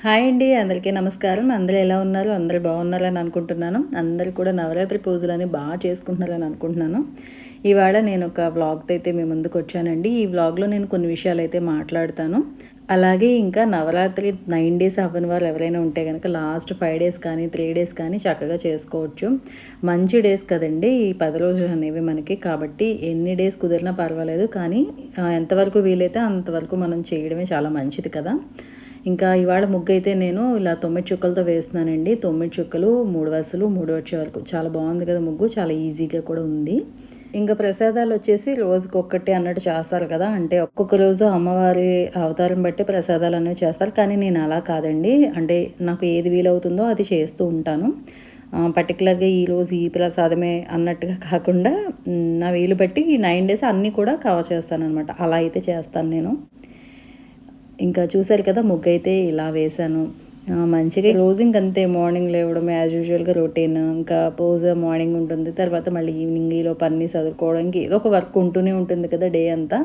Hi అండి, అందరికీ నమస్కారం. అందరూ ఎలా ఉన్నారు? అందరూ బాగున్నారని అనుకుంటున్నాను. అందరూ కూడా నవరాత్రి పూజలని బాగా చేసుకుంటున్నారని అనుకుంటున్నాను. ఇవాళ నేను ఒక వ్లాగ్తో అయితే మీ ముందుకు వచ్చానండి. ఈ వ్లాగ్లో నేను కొన్ని విషయాలు అయితే మాట్లాడతాను. అలాగే ఇంకా నవరాత్రి 9 డేస్ అవ్వని వారు ఎవరైనా ఉంటే కనుక లాస్ట్ 5 డేస్ కానీ 3 డేస్ కానీ చక్కగా చేసుకోవచ్చు. మంచి డేస్ కదండి ఈ 10 రోజులు అనేవి మనకి. కాబట్టి ఎన్ని డేస్ కుదిరినా పర్వాలేదు, కానీ ఎంతవరకు వీలైతే అంతవరకు మనం చేయడమే చాలా మంచిది కదా. ఇంకా ఇవాళ ముగ్గైతే నేను ఇలా 9 చుక్కలతో వేస్తున్నానండి. 9 చుక్కలు 3 వరుసలు 3 వచ్చే వరకు చాలా బాగుంది కదా ముగ్గు. చాలా ఈజీగా కూడా ఉంది. ఇంకా ప్రసాదాలు వచ్చేసి రోజుకొక్కటి అన్నట్టు చేస్తారు కదా. అంటే ఒక్కొక్క రోజు అమ్మవారి అవతారం బట్టి ప్రసాదాలు అనేవి చేస్తారు. కానీ నేను అలా కాదండి. అంటే నాకు ఏది వీలవుతుందో అది చేస్తూ ఉంటాను. పర్టికులర్గా ఈరోజు ఈ ప్రసాదమే అన్నట్టుగా కాకుండా నా వీలు బట్టి ఈ 9 డేస్ అన్నీ కూడా కవర్ చేస్తానన్నమాట. అలా అయితే చేస్తాను నేను. ఇంకా చూసారు కదా ముగ్గైతే ఇలా వేశాను. మంచిగా రోజు ఇంకంతే, మార్నింగ్ లేవడం యాజ్ యూజువల్గా రొటీన్. ఇంకా పూజ మార్నింగ్ ఉంటుంది, తర్వాత మళ్ళీ ఈవినింగ్ ఈలోపు అన్నీ చదువుకోవడానికి ఏదో ఒక వర్క్ ఉంటూనే ఉంటుంది కదా డే అంతా.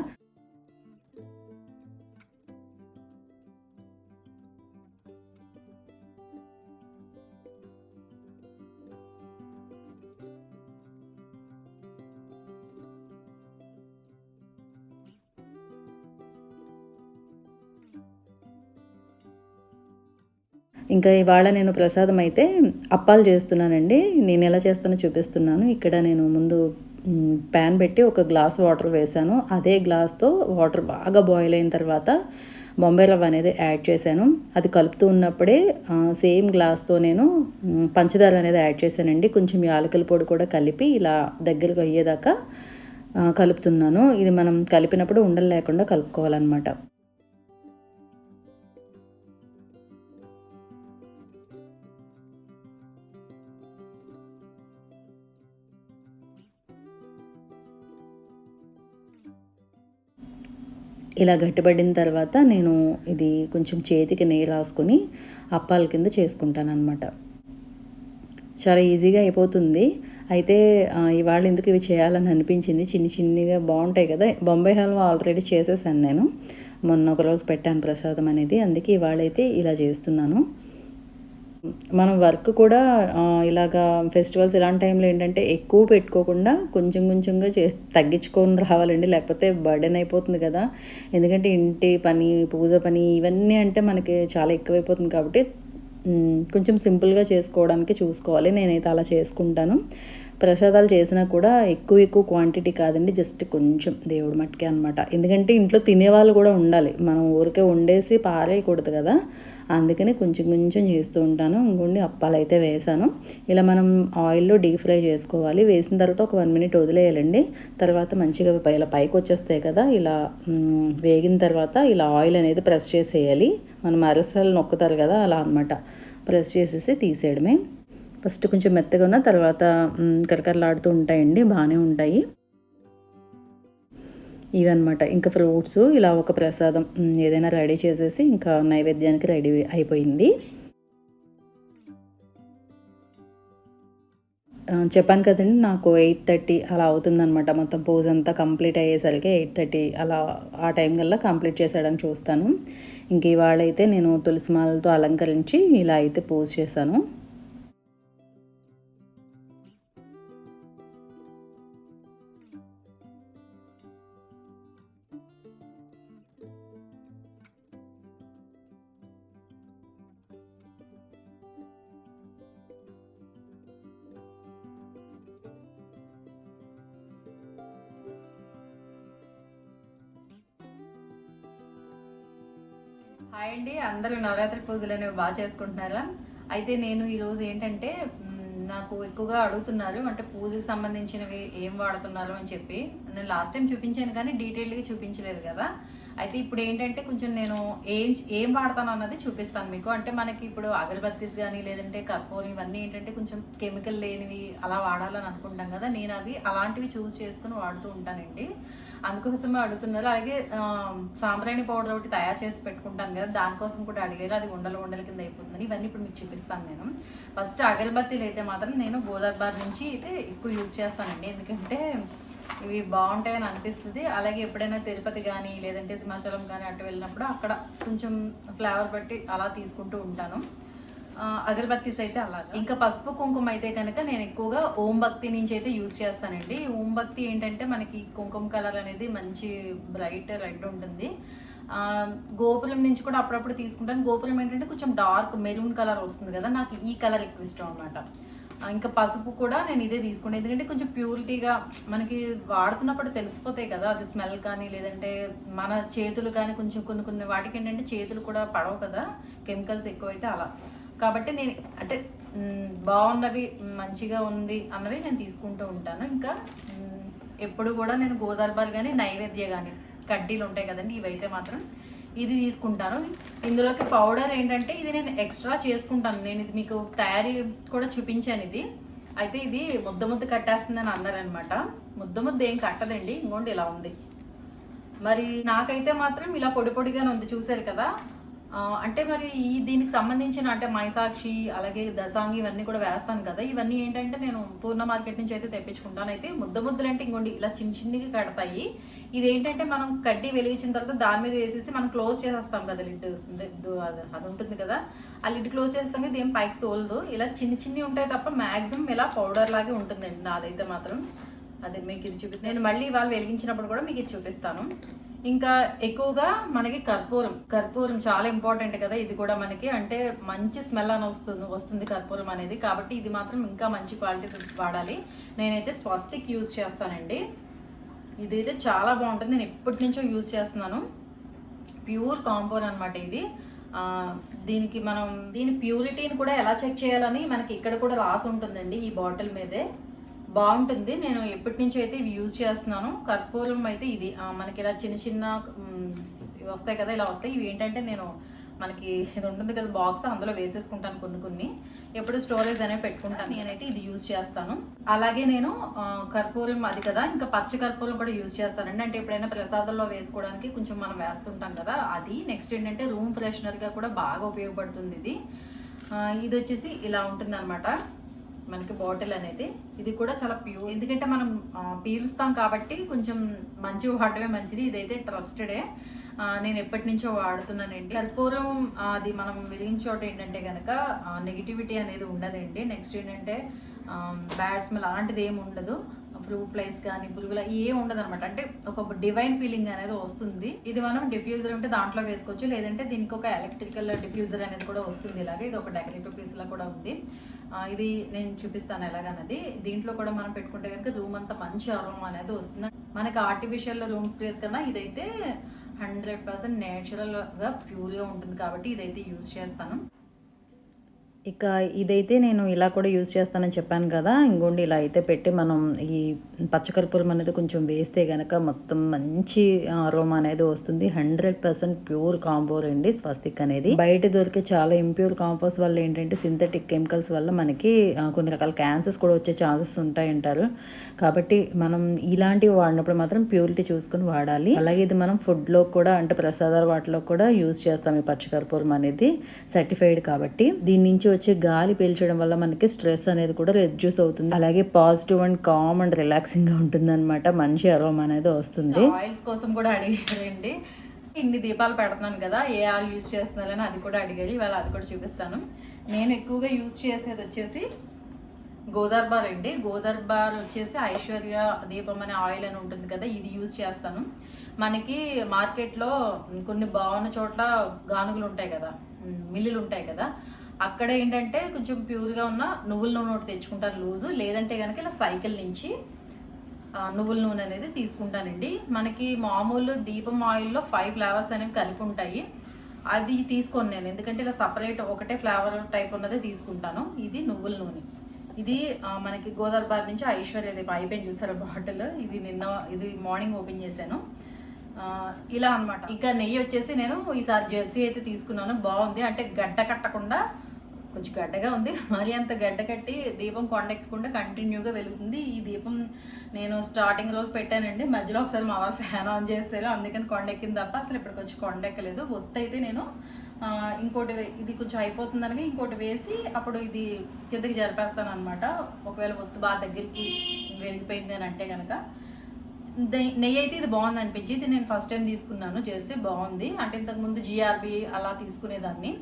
ఇంకా ఇవాళ నేను ప్రసాదం అయితే అప్పాలు చేస్తున్నానండి. నేను ఎలా చేస్తానో చూపిస్తున్నాను. ఇక్కడ నేను ముందు ప్యాన్ పెట్టి ఒక గ్లాస్ వాటర్ వేశాను. అదే గ్లాస్తో వాటర్ బాగా బాయిల్ అయిన తర్వాత బొంబాయి రవ్వ అనేది యాడ్ చేశాను. అది కలుపుతూ ఉన్నప్పుడే సేమ్ గ్లాస్తో నేను పంచదార అనేది యాడ్ చేశానండి. కొంచెం యాలకుల పొడి కూడా కలిపి ఇలా దగ్గరకు అయ్యేదాకా కలుపుతున్నాను. ఇది మనం కలిపినప్పుడు ఉండలు లేకుండా కలుపుకోవాలన్నమాట. ఇలా గట్టిపడిన తర్వాత నేను ఇది కొంచెం చేతికి నెయ్యి రాసుకొని అప్పాల కింద చేసుకుంటానన్నమాట. చాలా ఈజీగా అయిపోతుంది. అయితే ఇవాళ ఎందుకు ఇవి చేయాలని అనిపించింది. చిన్నగా బాగుంటాయి కదా. బొంబాయి హల్వా ఆల్రెడీ చేసేసాను నేను. మొన్న ఒకరోజు పెట్టాను ప్రసాదం అనేది. అందుకే ఇవాళైతే ఇలా చేస్తున్నాను. మనం వర్క్ కూడా ఇలాగా ఫెస్టివల్స్ ఇలాంటి టైంలో ఏంటంటే ఎక్కువ పెట్టుకోకుండా కొంచెంగా తగ్గించుకొని రావాలండి. లేకపోతే బర్డెన్ అయిపోతుంది కదా. ఎందుకంటే ఇంటి పని, పూజ పని ఇవన్నీ అంటే మనకి చాలా ఎక్కువైపోతుంది. కాబట్టి కొంచెం సింపుల్గా చేసుకోవడానికి చూసుకోవాలి. నేనైతే అలా చేసుకుంటాను. ప్రసాదాలు చేసినా కూడా ఎక్కువ క్వాంటిటీ కాదండి, జస్ట్ కొంచెం దేవుడి మట్టుకే అనమాట. ఎందుకంటే ఇంట్లో తినేవాళ్ళు కూడా ఉండాలి. మనం ఊరికే వండేసి పారేయకూడదు కదా. అందుకని కొంచెం చేస్తూ ఉంటాను. ఇంకొండి అప్పాలు అయితే వేసాను. ఇలా మనం ఆయిల్లో డీప్ ఫ్రై చేసుకోవాలి. వేసిన తర్వాత ఒక 1 మినిట్ వదిలేయాలండి. తర్వాత మంచిగా ఇలా పైకి వచ్చేస్తాయి కదా. ఇలా వేగిన తర్వాత ఇలా ఆయిల్ అనేది ప్రెస్ చేసేయాలి. మనం అరసలు నొక్కుతారు కదా, అలా అనమాట. ప్రెస్ చేసేసి తీసేయడమే. ఫస్ట్ కొంచెం మెత్తగా ఉన్న తర్వాత కరకరలాడుతూ ఉంటాయండి, బాగానే ఉంటాయి ఇవన్నమాట. ఇంకా ఫ్రూట్స్ ఇలా ఒక ప్రసాదం ఏదైనా రెడీ చేసేసి ఇంకా నైవేద్యానికి రెడీ అయిపోయింది. చెప్పాను కదండి, నాకు 8:30 అలా అవుతుందన్నమాట. మొత్తం పూజ అంతా కంప్లీట్ అయ్యేసరికి 8:30 అలా ఆ టైం కల్లా కంప్లీట్ చేసేయడానికి చూస్తాను. ఇంక ఇవాళైతే నేను తులసిమాలతో అలంకరించి ఇలా అయితే పూజ చేశాను. హాయ్ అండి, అందరూ నవరాత్రి పూజలు అనేవి బాగా చేసుకుంటున్నారా? అయితే నేను ఈరోజు ఏంటంటే నాకు ఎక్కువగా అడుగుతున్నారు, అంటే పూజకి సంబంధించినవి ఏం వాడుతున్నారు అని చెప్పి. నేను లాస్ట్ టైం చూపించాను కానీ డీటెయిల్గా చూపించలేదు కదా. అయితే ఇప్పుడు ఏంటంటే కొంచెం నేను ఏం వాడతాను అన్నది చూపిస్తాను మీకు. అంటే మనకి ఇప్పుడు అగరబత్తీస్ కానీ లేదంటే కర్పూరం ఇవన్నీ ఏంటంటే కొంచెం కెమికల్ లేనివి అలా వాడాలని అనుకుంటాం కదా. నేను అవి అలాంటివి చూస్ చేసుకుని వాడుతూ ఉంటానండి. అందుకోసమే అడుగుతున్నారు. అలాగే సాంబ్రాణి పౌడర్ ఒకటి తయారు చేసి పెట్టుకుంటాను కదా, దానికోసం కూడా అడిగారు. అది ఉండల కింద అయిపోతుంది. ఇవన్నీ ఇప్పుడు మీకు చూపిస్తాను నేను. ఫస్ట్ అగరబత్తీలు అయితే మాత్రం నేను గోదావరి నుంచి అయితే ఎక్కువ యూజ్ చేస్తానండి. ఎందుకంటే ఇవి బాగుంటాయని అనిపిస్తుంది. అలాగే ఎప్పుడైనా తిరుపతి కానీ లేదంటే సింహాచలం కానీ అటు వెళ్ళినప్పుడు అక్కడ కొంచెం ఫ్లేవర్ బట్టి అలా తీసుకుంటూ ఉంటాను. అగరబత్తీస్ అయితే అలాగా. ఇంకా పసుపు కుంకుమ అయితే కనుక నేను ఎక్కువగా ఓం భక్తి నుంచి అయితే యూజ్ చేస్తానండి. ఓం భక్తి ఏంటంటే మనకి కుంకుమ కలర్ అనేది మంచి బ్రైట్ రెడ్ ఉంటుంది. గోపురం నుంచి కూడా అప్పుడప్పుడు తీసుకుంటాను. గోపురం ఏంటంటే కొంచెం డార్క్ మెరూన్ కలర్ వస్తుంది కదా, నాకు ఈ కలర్ ఎక్కువ ఇష్టం అనమాట. ఇంకా పసుపు కూడా నేను ఇదే తీసుకుంటాను, ఎందుకంటే కొంచెం ప్యూరిటీగా మనకి వాడుతున్నప్పుడు తెలిసిపోతాయి కదా, అది స్మెల్ కానీ లేదంటే మన చేతులు కానీ కొంచెం కొన్ని వాటికి ఏంటంటే చేతులు కూడా పడవు కదా, కెమికల్స్ ఎక్కువైతే అలా. కాబట్టి నేను అంటే బాగున్నవి మంచిగా ఉంది అన్నవి నేను తీసుకుంటూ ఉంటాను. ఇంకా ఎప్పుడు కూడా నేను గోదర్బాలు కానీ నైవేద్య కానీ కడ్డీలు ఉంటాయి కదండి, ఇవైతే మాత్రం ఇది తీసుకుంటాను. ఇందులోకి పౌడర్ ఏంటంటే ఇది నేను ఎక్స్ట్రా చేసుకుంటాను. నేను ఇది మీకు తయారీ కూడా చూపించాను. ఇది అయితే ఇది ముద్ద కట్టేస్తుందని అన్నారనమాట. ముద్ద ఏం కట్టదండి, ఇంకోండి ఇలా ఉంది. మరి నాకైతే మాత్రం ఇలా పొడిగానే ఉంది, చూసారు కదా. అంటే మరి దీనికి సంబంధించిన అంటే మైసాక్షి అలాగే దసాంగి ఇవన్నీ కూడా వేస్తాను కదా, ఇవన్నీ ఏంటంటే నేను పూర్ణ మార్కెట్ నుంచి అయితే తెప్పించుకుంటాను. అయితే ముద్దలు అంటే ఇంకోండి ఇలా చిన్నగా కడతాయి. ఇది ఏంటంటే మనం కడ్డీ వెలిగించిన తర్వాత దాని మీద వేసేసి మనం క్లోజ్ చేసేస్తాం కదా, లిడ్ అది ఉంటుంది కదా, ఆ లిడ్ క్లోజ్ చేస్తాం. ఇది ఏం పైకి తోలదు, ఇలా చిన్ని ఉంటాయి తప్ప మ్యాక్సిమం ఇలా పౌడర్ లాగే ఉంటుందండి నాదైతే మాత్రం. అదే మీకు ఇది నేను మళ్ళీ ఇవాళ వెలిగించినప్పుడు కూడా మీకు ఇది చూపిస్తాను. ఇంకా ఎక్కువగా మనకి కర్పూరం చాలా ఇంపార్టెంట్ కదా, ఇది కూడా మనకి అంటే మంచి స్మెల్ అని వస్తుంది కర్పూరం అనేది. కాబట్టి ఇది మాత్రం ఇంకా మంచి క్వాలిటీ వాడాలి. నేనైతే స్వస్తిక్ యూజ్ చేస్తానండి. ఇదైతే చాలా బాగుంటుంది, నేను ఎప్పటి నుంచో యూజ్ చేస్తున్నాను. ప్యూర్ కాంపౌండ్ అనమాట ఇది. దీనికి మనం దీని ప్యూరిటీని కూడా ఎలా చెక్ చేయాలని మనకి ఇక్కడ కూడా రాసి ఉంటుందండి ఈ బాటిల్ మీదే. బాగుంటుంది, నేను ఎప్పటి నుంచో అయితే ఇవి యూజ్ చేస్తున్నాను. కర్పూరం అయితే ఇది మనకి ఇలా చిన్న ఇవి వస్తాయి కదా, ఇలా వస్తాయి. ఇవి ఏంటంటే నేను మనకి ఇది ఉంటుంది కదా బాక్స్, అందులో వేసేసుకుంటాను కొన్ని ఎప్పుడు స్టోరేజ్ అనేవి పెట్టుకుంటాను. నేనైతే ఇది యూజ్ చేస్తాను. అలాగే నేను కర్పూరం అది కదా, ఇంకా పచ్చి కర్పూరం కూడా యూజ్ చేస్తానండి. అంటే ఎప్పుడైనా ప్రసాదంలో వేసుకోవడానికి కొంచెం మనం వేస్తుంటాం కదా అది. నెక్స్ట్ ఏంటంటే రూమ్ ఫ్రెషనర్గా కూడా బాగా ఉపయోగపడుతుంది ఇది. ఇది వచ్చేసి ఇలా ఉంటుంది అనమాట మనకి బాటిల్ అనేది. ఇది కూడా చాలా ప్యూర్, ఎందుకంటే మనం పీలుస్తాం కాబట్టి కొంచెం మంచిగా వాడటమే మంచిది. ఇదైతే ట్రస్టెడే, నేను ఎప్పటి నుంచో వాడుతున్నానండి. కర్పూరం అది మనం వెలిగించోట ఏంటంటే కనుక నెగిటివిటీ అనేది ఉండదండి. నెక్స్ట్ ఏంటంటే బ్యాడ్ స్మెల్ అలాంటిది ఏమి ఉండదు. ఫ్రూట్ ఫ్లైస్ కానీ పురుగుల ఏం ఉండదు అనమాట. అంటే ఒక డివైన్ ఫీలింగ్ అనేది వస్తుంది. ఇది మనం డిఫ్యూజర్ ఉంటే దాంట్లో వేసుకోవచ్చు, లేదంటే దీనికి ఒక ఎలక్ట్రికల్ డిఫ్యూజర్ అనేది కూడా వస్తుంది. ఇలాగే ఇది ఒక డెకరేటివ్ పీస్ లా కూడా ఉంది. ఇది నేను చూపిస్తాను ఎలాగన్నది. దీంట్లో కూడా మనం పెట్టుకుంటే కనుక రూమ్ అంతా మంచి అరోమా అనేది వస్తుంది. మనకి ఆర్టిఫిషియల్ రూమ్ స్పేస్ కన్నా ఇదైతే 100% నేచురల్గా ప్యూర్గా ఉంటుంది కాబట్టి ఇదైతే యూజ్ చేస్తాను. ఇక ఇదైతే నేను ఇలా కూడా యూజ్ చేస్తానని చెప్పాను కదా, ఇంకోండి ఇలా అయితే పెట్టి మనం ఈ పచ్చకర్పూరం అనేది కొంచెం వేస్తే కనుక మొత్తం మంచి అరోమా అనేది వస్తుంది. 100% ప్యూర్ కాంపౌండ్ అండి స్వస్తిక్ అనేది. బయట దొరికే చాలా ఇంప్యూర్ కాంపౌండ్స్ వల్ల ఏంటంటే సింథటిక్ కెమికల్స్ వల్ల మనకి కొన్ని రకాల క్యాన్సర్స్ కూడా వచ్చే ఛాన్సెస్ ఉంటాయంటారు. కాబట్టి మనం ఇలాంటివి వాడినప్పుడు మాత్రం ప్యూరిటీ చూసుకుని వాడాలి. అలాగే ఇది మనం ఫుడ్లో కూడా అంటే ప్రసాదాల వాటిలో కూడా యూజ్ చేస్తాం. ఈ పచ్చకర్పూరం అనేది సర్టిఫైడ్ కాబట్టి దీని నుంచి వచ్చే గాలి పీల్చడం వల్ల మనకి స్ట్రెస్ అనేది కూడా రెడ్యూస్ అవుతుంది. అలాగే positive and calm and relaxing గా ఉంటుంది అనమాట. మంచి అరోమా అనేది వస్తుంది. ఆయిల్స్ కోసం కూడా అడిగారండి, ఇన్ని దీపాలు పెడుతున్నాను కదా ఏ ఆయిల్ యూజ్ చేస్తున్నారని అది కూడా అడిగారు. ఇవాళ అది కూడా చూపిస్తాను. నేను ఎక్కువగా యూజ్ చేసేది వచ్చేసి గోదర్బార్ అండి. గోదర్బార్ వచ్చేసి ఐశ్వర్య దీపం అనే ఆయిల్ అని ఉంటుంది కదా, ఇది యూజ్ చేస్తాను. మనకి మార్కెట్లో కొన్ని బాగున్న చోట్ల గానుగులు ఉంటాయి కదా, మిల్లులు ఉంటాయి కదా, అక్కడ ఏంటంటే కొంచెం ప్యూర్గా ఉన్న నువ్వుల నూనె ఒకటి తెచ్చుకుంటారు లూజు, లేదంటే కనుక ఇలా సైకిల్ నుంచి నువ్వుల నూనె అనేది తీసుకుంటానండి. మనకి మామూలు దీపం ఆయిల్లో 5 ఫ్లేవర్స్ అనేవి కలిపి ఉంటాయి, అది తీసుకోను నేను, ఎందుకంటే ఇలా సపరేట్ ఒకటే ఫ్లేవర్ టైప్ ఉన్నదే తీసుకుంటాను. ఇది నువ్వుల నూనె, ఇది మనకి గోదావరి నుంచి ఐశ్వర్య దీపం అయిపోయింది చూసారు బాటిల్. ఇది మార్నింగ్ ఓపెన్ చేశాను. ఇలా అనమాట. ఇంకా నెయ్యి వచ్చేసి నేను ఈసారి జెర్సీ అయితే తీసుకున్నాను, బాగుంది. అంటే గడ్డ కట్టకుండా కొంచెం గడ్డగా ఉంది, మరి అంత గడ్డ కట్టి దీపం కొండెక్కకుండా కంటిన్యూగా వెలుగుతుంది. ఈ దీపం నేను స్టార్టింగ్ రోజు పెట్టానండి, మధ్యలో ఒకసారి మా వారు ఫ్యాన్ ఆన్ చేశారు, అందుకని కొండెక్కింది తప్ప అసలు ఇప్పటికి వచ్చి కొండెక్కలేదు. ఒత్తు అయితే నేను ఇంకోటి ఇది కొంచెం అయిపోతుందనగా ఇంకోటి వేసి అప్పుడు ఇది కిందకి జరిపేస్తాను అనమాట. ఒకవేళ ఒత్తు బాగా దగ్గరికి వెలిగిపోయింది అని అంటే కనుక నెయ్యి అయితే ఇది బాగుంది అనిపించింది. ఇది నేను ఫస్ట్ టైం తీసుకున్నాను, చేసి బాగుంది. అంటే ఇంతకుముందు జిఆర్బి అలా తీసుకునేదాన్ని,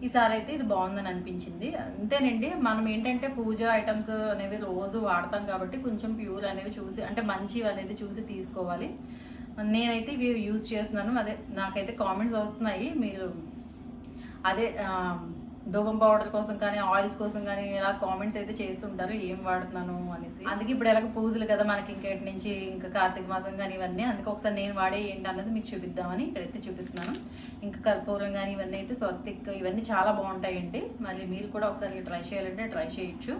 ఈసారి అయితే ఇది బాగుందని అనిపించింది. అంతేనండి, మనం ఏంటంటే పూజ ఐటమ్స్ అనేవి రోజు వాడతాం కాబట్టి కొంచెం ప్యూర్ అనేవి చూసి, అంటే మంచివి అనేది చూసి తీసుకోవాలి. నేనైతే ఇవి యూజ్ చేస్తున్నాను. అదే నాకైతే కామెంట్స్ వస్తున్నాయి, మీరు అదే ధూపం పౌడర్ కోసం కానీ ఆయిల్స్ కోసం కానీ ఇలా కామెంట్స్ అయితే చేస్తుంటారు, ఏం వాడుతున్నాను అనేసి. అందుకే ఇప్పుడు ఎలాగ పూజలు కదా మనకి, ఇంకేటి నుంచి ఇంకా కార్తీక మాసం కానీ ఇవన్నీ, అందుకే ఒకసారి నేను వాడే ఏంటి అన్నది మీకు చూపిద్దామని ఇక్కడైతే చూపిస్తున్నాను. ఇంకా కర్పూరం కానీ ఇవన్నీ అయితే స్వస్తిక్ ఇవన్నీ చాలా బాగుంటాయండి. మళ్ళీ మీరు కూడా ఒకసారి ట్రై చేయాలంటే ట్రై చేయొచ్చు.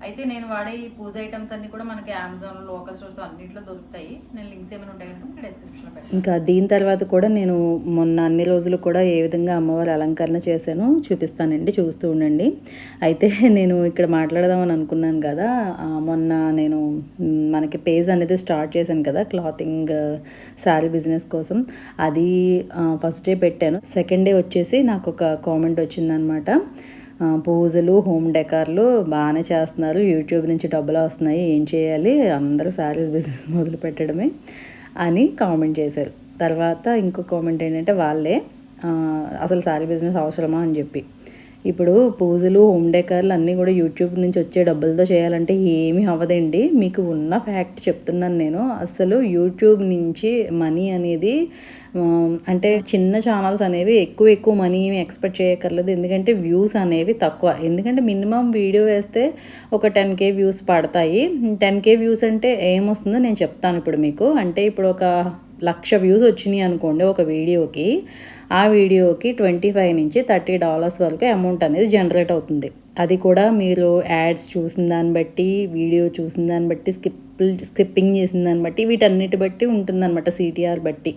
అయితే నేను వాడే ఈ పూజ ఐటమ్స్ అన్ని కూడా మనకి అమెజాన్, లోకల్ స్టోర్స్ అన్నింటిలో దొరుకుతాయి. నేను లింక్స్ ఏమైనా ఉంటాయి కనుక డిస్క్రిప్షన్లో పెడతాను. ఇంకా దీని తర్వాత కూడా నేను మొన్న అన్ని రోజులు కూడా ఏ విధంగా అమ్మవారి అలంకరణ చేశానో చూపిస్తానండి, చూస్తూ ఉండండి. అయితే నేను ఇక్కడ మాట్లాడదామని అనుకున్నాను కదా, మొన్న నేను మనకి పేజ్ అనేది స్టార్ట్ చేశాను కదా క్లాతింగ్ శారీ బిజినెస్ కోసం. అది ఫస్ట్ డే పెట్టాను. సెకండ్ డే వచ్చేసి నాకు ఒక కామెంట్ వచ్చిందనమాట, పూజలు హోమ్ డెకార్లు బాగానే చేస్తున్నారు, యూట్యూబ్ నుంచి డబ్బులు వస్తున్నాయి, ఏం చేయాలి, అందరూ శారీస్ బిజినెస్ మొదలు పెట్టడమే అని కామెంట్ చేశారు. తర్వాత ఇంకో కామెంట్ ఏంటంటే వాళ్ళే అసలు శారీ బిజినెస్ అవసరమా అని చెప్పి. ఇప్పుడు పూజలు హోమ్ డెకార్లు అన్నీ కూడా యూట్యూబ్ నుంచి వచ్చే డబ్బులతో చేయాలంటే ఏమీ అవ్వదండి. మీకు ఉన్న ఫ్యాక్ట్ చెప్తున్నాను నేను. అసలు యూట్యూబ్ నుంచి మనీ అనేది అంటే చిన్న ఛానల్స్ అనేవి ఎక్కువ మనీ ఏమి ఎక్స్పెక్ట్ చేయక్కర్లేదు, ఎందుకంటే వ్యూస్ అనేవి తక్కువ. ఎందుకంటే మినిమం వీడియో వేస్తే ఒక 10K వ్యూస్ పడతాయి. 10K వ్యూస్ అంటే ఏమొస్తుందో నేను చెప్తాను ఇప్పుడు మీకు. అంటే ఇప్పుడు ఒక 1,00,000 వ్యూస్ వచ్చినాయి అనుకోండి ఒక వీడియోకి, ఆ వీడియోకి $25 నుంచి $30 వరకు అమౌంట్ అనేది జనరేట్ అవుతుంది. అది కూడా మీరు యాడ్స్ చూసిన దాన్ని బట్టి, వీడియో చూసిన దాన్ని బట్టి, స్కిప్పింగ్ చేసిన దాన్ని బట్టి, వీటన్నిటి బట్టి ఉంటుందన్నమాట, CTR బట్టి.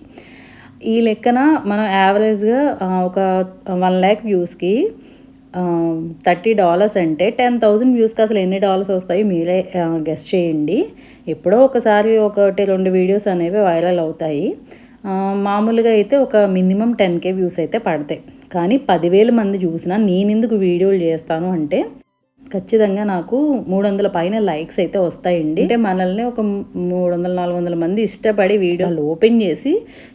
ఈ లెక్కన మనం యావరేజ్గా ఒక 1,00,000 వ్యూస్కి $30 అంటే 10,000 వ్యూస్కి అసలు ఎన్ని డాలర్స్ వస్తాయో మీరే గెస్ చేయండి. ఎప్పుడో ఒకసారి 1-2 వీడియోస్ అనేవి వైరల్ అవుతాయి. మామూలుగా అయితే ఒక మినిమం 10K వ్యూస్ అయితే పడతాయి. కానీ 10,000 మంది చూసినా నేను ఎందుకు వీడియోలు చేస్తాను అంటే ఖచ్చితంగా నాకు 300 పైన లైక్స్ అయితే వస్తాయండి. అంటే మనల్ని ఒక 300-400 మంది ఇష్టపడి వీడియోలు ఓపెన్ చేసి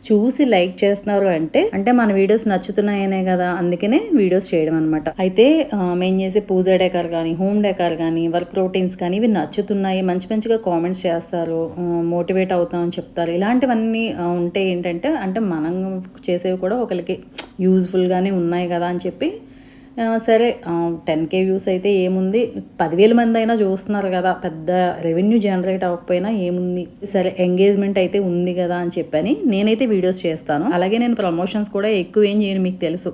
చూసి లైక్ చేస్తున్నారు అంటే మన వీడియోస్ నచ్చుతున్నాయనే కదా, అందుకనే వీడియోస్ చేయడం అనమాట. అయితే మేము చేసే పూజ డెకార్ కానీ, హోమ్ డెకార్ కానీ, వర్క్ రొటీన్స్ కానీ ఇవి నచ్చుతున్నాయి, మంచిగా కామెంట్స్ చేస్తారు, మోటివేట్ అవుతామని చెప్తారు. ఇలాంటివన్నీ ఉంటే ఏంటంటే అంటే మనం చేసేవి కూడా ఒకరికి యూజ్ఫుల్గానే ఉన్నాయి కదా అని చెప్పి సరే 10K వ్యూస్ అయితే ఏముంది, 10,000 మంది అయినా చూస్తున్నారు కదా, పెద్ద రెవెన్యూ జనరేట్ అవ్వకపోయినా ఏముంది, సరే ఎంగేజ్మెంట్ అయితే ఉంది కదా అని చెప్పని నేనైతే వీడియోస్ చేస్తాను. అలాగే నేను ప్రమోషన్స్ కూడా ఎక్కువ ఏం చేయను, మీకు తెలుసు.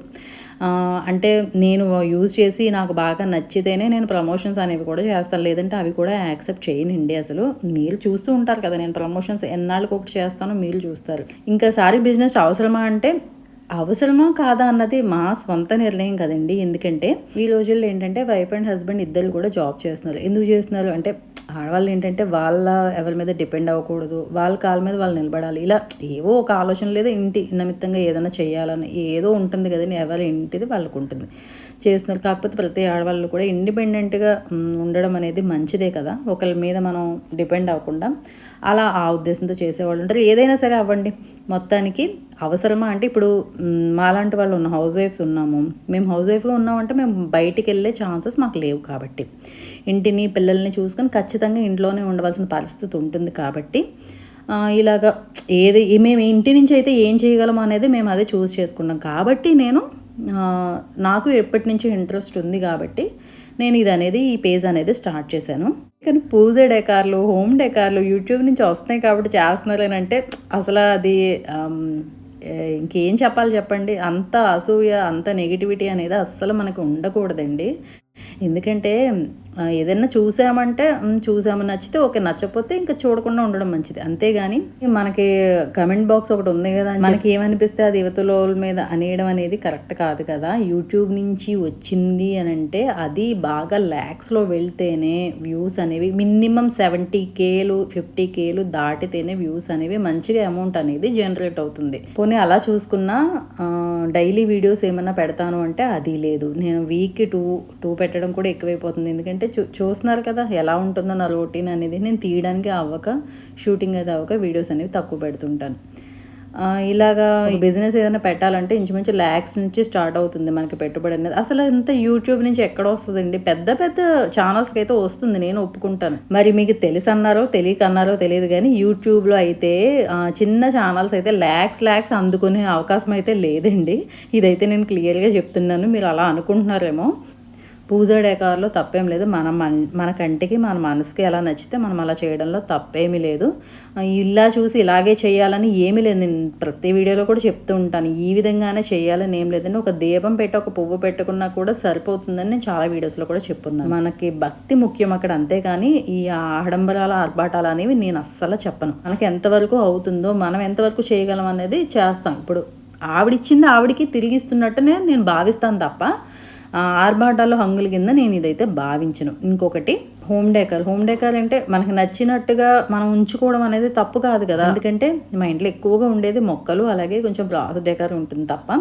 అంటే నేను యూజ్ చేసి నాకు బాగా నచ్చితేనే నేను ప్రమోషన్స్ అనేవి కూడా చేస్తాను, లేదంటే అవి కూడా యాక్సెప్ట్ చేయనండి. అసలు మీరు చూస్తూ ఉంటారు కదా, నేను ప్రమోషన్స్ ఎన్నాళ్ళకి ఒకటి చేస్తానో మీరు చూస్తారు. ఇంకా సారీ బిజినెస్ అవసరమా అంటే అవసరమా కాదా అన్నది మా స్వంత నిర్ణయం కదండి. ఎందుకంటే ఈ రోజుల్లో ఏంటంటే వైఫ్ అండ్ హస్బెండ్ ఇద్దరు కూడా జాబ్ చేస్తున్నారు. ఎందుకు చేస్తున్నారు అంటే ఆడవాళ్ళు ఏంటంటే వాళ్ళ ఎవరి మీద డిపెండ్ అవ్వకూడదు, వాళ్ళ కాళ్ళ మీద వాళ్ళు నిలబడాలి, ఇలా ఏవో ఒక ఆలోచన లేదా ఇంటి నిమిత్తంగా ఏదైనా చేయాలని ఏదో ఉంటుంది కదండి, ఎవరి ఇంటిది వాళ్ళకు ఉంటుంది, చేస్తున్నారు. కాకపోతే ప్రతి ఆడవాళ్ళు కూడా ఇండిపెండెంట్గా ఉండడం అనేది మంచిదే కదా, ఒకరి మీద మనం డిపెండ్ అవ్వకుండా. అలా ఆ ఉద్దేశంతో చేసేవాళ్ళు ఉంటారు. ఏదైనా సరే అవ్వండి, మొత్తానికి అవసరమా అంటే ఇప్పుడు మాలాంటి వాళ్ళు ఉన్న హౌస్ వైఫ్స్ ఉన్నాము, మేము హౌస్ వైఫ్గా ఉన్నామంటే మేము బయటికి వెళ్ళే ఛాన్సెస్ మాకు లేవు కాబట్టి, ఇంటిని పిల్లల్ని చూసుకొని ఖచ్చితంగా ఇంట్లోనే ఉండవలసిన పరిస్థితి ఉంటుంది కాబట్టి ఇలాగా మేము ఇంటి నుంచి అయితే ఏం చేయగలము అనేది మేము అదే చూస్ చేసుకున్నాం. కాబట్టి నాకు ఎప్పటి నుంచి ఇంట్రెస్ట్ ఉంది కాబట్టి నేను ఈ పేజ్ అనేది స్టార్ట్ చేశాను. కానీ పూజ డెకార్లు, హోమ్ డెకార్లు యూట్యూబ్ నుంచి వస్తున్నాయి కాబట్టి చేస్తున్నారు అని అంటే అసలు అది ఇంకేం చెప్పాలి చెప్పండి. అంత అసూయ, అంత నెగిటివిటీ అనేది అస్సలు మనకు ఉండకూడదండి. ఎందుకంటే ఏదైనా చూసాము నచ్చితే ఓకే, నచ్చకపోతే ఇంకా చూడకుండా ఉండడం మంచిది. అంతేగాని మనకి కమెంట్ బాక్స్ ఒకటి ఉంది కదా, మనకి ఏమనిపిస్తే అది యువతల మీద అనేయడం అనేది కరెక్ట్ కాదు కదా. యూట్యూబ్ నుంచి వచ్చింది అని అంటే అది బాగా ల్యాక్స్లో వెళ్తేనే వ్యూస్ అనేవి మినిమం 70Kలు 50Kలు దాటితేనే వ్యూస్ అనేవి మంచిగా అమౌంట్ అనేది జనరేట్ అవుతుంది. పోనీ అలా చూసుకున్నా డైలీ వీడియోస్ ఏమన్నా పెడతాను అంటే అది లేదు. నేను వీక్కి 2 పెట్టడం కూడా ఎక్కువైపోతుంది. ఎందుకంటే చూస్తున్నారు కదా ఎలా ఉంటుందో నా రొటీన్ అనేది. నేను తీయడానికి అవ్వక, షూటింగ్ అది అవ్వక వీడియోస్ అనేవి తక్కువ పెడుతుంటాను. ఇలాగా బిజినెస్ ఏదైనా పెట్టాలంటే ఇంచుమించు ల్యాక్స్ నుంచి స్టార్ట్ అవుతుంది మనకి పెట్టుబడి అనేది. అసలు ఇంత యూట్యూబ్ నుంచి ఎక్కడ వస్తుందండి? పెద్ద పెద్ద ఛానల్స్కి అయితే వస్తుంది, నేను ఒప్పుకుంటాను. మరి మీకు తెలియకన్నారో తెలియదు కానీ యూట్యూబ్లో అయితే చిన్న ఛానల్స్ అయితే ల్యాక్స్ అందుకునే అవకాశం అయితే లేదండి. ఇదైతే నేను క్లియర్గా చెప్తున్నాను. మీరు అలా అనుకుంటున్నారేమో. పూజా డెకార్లో తప్పేం లేదు. మన కంటికి మన మనసుకి ఎలా నచ్చితే మనం అలా చేయడంలో తప్పేమీ లేదు. ఇలా చూసి ఇలాగే చేయాలని ఏమీ లేదు. నేను ప్రతి వీడియోలో కూడా చెప్తూ ఉంటాను, ఈ విధంగానే చేయాలని ఏం లేదండి. ఒక దీపం పెట్టి ఒక పువ్వు పెట్టుకున్నా కూడా సరిపోతుందని నేను చాలా వీడియోస్లో కూడా చెప్పున్నాను. మనకి భక్తి ముఖ్యం అక్కడ, అంతేగాని ఈ ఆడంబరాల ఆర్భాటాలు అనేవి నేను అస్సలు చెప్పను. మనకి ఎంతవరకు అవుతుందో, మనం ఎంతవరకు చేయగలం అనేది చేస్తాం. ఇప్పుడు ఆవిడిచ్చింది ఆవిడికి తిరిగిస్తున్నట్టునే నేను భావిస్తాను తప్ప ఆర్భాటాలు హంగుల కింద నేను ఇదైతే భావించను. ఇంకొకటి హోమ్ డెకార్ అంటే మనకి నచ్చినట్టుగా మనం ఉంచుకోవడం అనేది తప్పు కాదు కదా. ఎందుకంటే మా ఇంట్లో ఎక్కువగా ఉండేది మొక్కలు, అలాగే కొంచెం బ్రాస్ డెకార్ ఉంటుంది తప్ప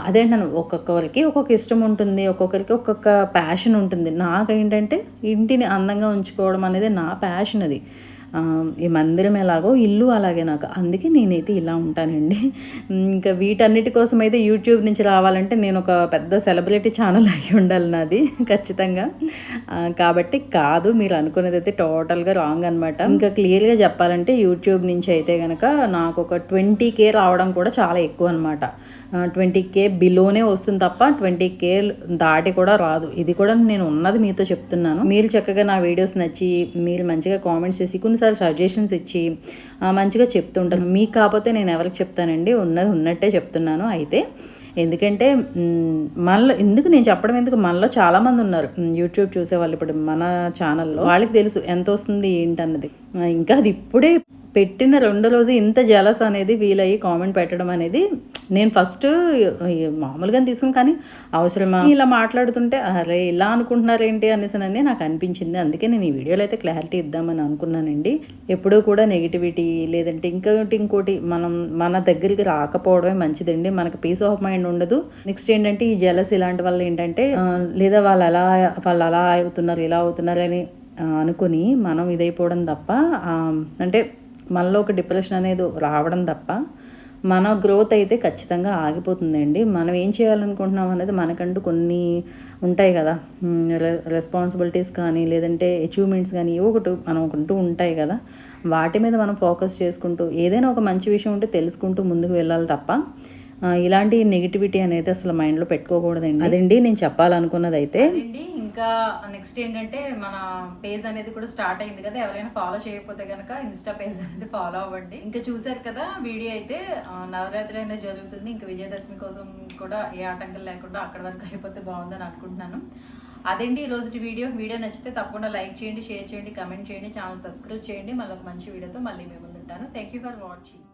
అదేంటను ఒక్కొక్కరికి ఒక్కొక్క ఇష్టం ఉంటుంది, ఒక్కొక్కరికి ఒక్కొక్క ప్యాషన్ ఉంటుంది. నాకేంటంటే ఇంటిని అందంగా ఉంచుకోవడం అనేది నా ప్యాషన్. అది ఈ మందిరం ఎలాగో ఇల్లు అలాగే నాకు, అందుకే నేనైతే ఇలా ఉంటానండి. ఇంకా వీటన్నిటి కోసం అయితే యూట్యూబ్ నుంచి రావాలంటే నేను ఒక పెద్ద సెలబ్రిటీ ఛానల్ అయి ఉండాలి నాది ఖచ్చితంగా. కాబట్టి కాదు, మీరు అనుకునేది అయితే టోటల్గా రాంగ్ అనమాట. ఇంకా క్లియర్గా చెప్పాలంటే యూట్యూబ్ నుంచి అయితే కనుక నాకు ఒక 20K రావడం కూడా చాలా ఎక్కువ అనమాట. 20K బిలోనే వస్తుంది తప్ప 20K దాటి కూడా రాదు. ఇది కూడా నేను ఉన్నది మీతో చెప్తున్నాను. మీరు చక్కగా నా వీడియోస్ నచ్చి మీరు మంచిగా కామెంట్స్ చేసి కొన్నిసార్లు సజెషన్స్ ఇచ్చి మంచిగా చెప్తుంటాను. మీకు కాకపోతే నేను ఎవరికి చెప్తానండి, ఉన్నది ఉన్నట్టే చెప్తున్నాను. అయితే ఎందుకంటే ఎందుకు నేను చెప్పడం ఎందుకు, మనలో చాలామంది ఉన్నారు యూట్యూబ్ చూసేవాళ్ళు ఇప్పుడు మన ఛానల్లో. వాళ్ళకి తెలుసు ఎంత వస్తుంది ఏంటన్నది. ఇంకా అది ఇప్పుడే పెట్టిన 2 రోజు ఇంత జలస్ అనేది వీలయ్యి కామెంట్ పెట్టడం అనేది నేను ఫస్ట్ మామూలుగా తీసుకుని, కానీ అవసరమా ఇలా మాట్లాడుతుంటే అరే ఇలా అనుకుంటున్నారేంటి అనేసి నాకు అనిపించింది. అందుకే నేను ఈ వీడియోలో అయితే క్లారిటీ ఇద్దామని అనుకున్నానండి. ఎప్పుడూ కూడా నెగిటివిటీ లేదంటే ఇంకోటి మన దగ్గరికి రాకపోవడమే మంచిదండి. మనకు పీస్ ఆఫ్ మైండ్ ఉండదు. నెక్స్ట్ ఏంటంటే ఈ జలస్ ఇలాంటి వల్ల ఏంటంటే లేదా వాళ్ళు అలా అవుతున్నారు ఇలా అవుతున్నారు అని అనుకుని మనం ఇదైపోవడం తప్ప, అంటే మనలో ఒక డిప్రెషన్ అనేది రావడం తప్ప మన గ్రోత్ అయితే ఖచ్చితంగా ఆగిపోతుందండి. మనం ఏం చేయాలనుకుంటున్నాం అనేది మనకంటూ కొన్ని ఉంటాయి కదా, రెస్పాన్సిబిలిటీస్ కానీ లేదంటే అచీవ్మెంట్స్ కానీ ఒకటి మనకుంటూ ఉంటాయి కదా. వాటి మీద మనం ఫోకస్ చేసుకుంటూ ఏదైనా ఒక మంచి విషయం ఉంటే తెలుసుకుంటూ ముందుకు వెళ్ళాలి తప్ప ఇలాంటి నెగిటివిటీ అనేది అసలు మైండ్లో పెట్టుకోకూడదండి. అదండి నేను చెప్పాలనుకున్నది అయితే. ఇంకా నెక్స్ట్ ఏంటంటే మన పేజ్ అనేది కూడా స్టార్ట్ అయింది కదా, ఎవరైనా ఫాలో చేయకపోతే కనుక ఇన్స్టా పేజ్ అనేది ఫాలో అవ్వండి. ఇంకా చూసారు కదా వీడియో అయితే, నవరాత్రి అనేది జరుగుతుంది. ఇంకా విజయదశమి కోసం కూడా ఏ ఆటంకం లేకుండా అక్కడ వరకు అయిపోతే బాగుందని అనుకుంటున్నాను. అదండి ఈరోజు వీడియో నచ్చితే తప్పకుండా లైక్ చేయండి, షేర్ చేయండి, కమెంట్ చేయండి, ఛానల్ సబ్స్క్రైబ్ చేయండి. మళ్ళీ ఒక మంచి వీడియోతో మళ్ళీ మేము ముందుంటాను. Thank you for watching.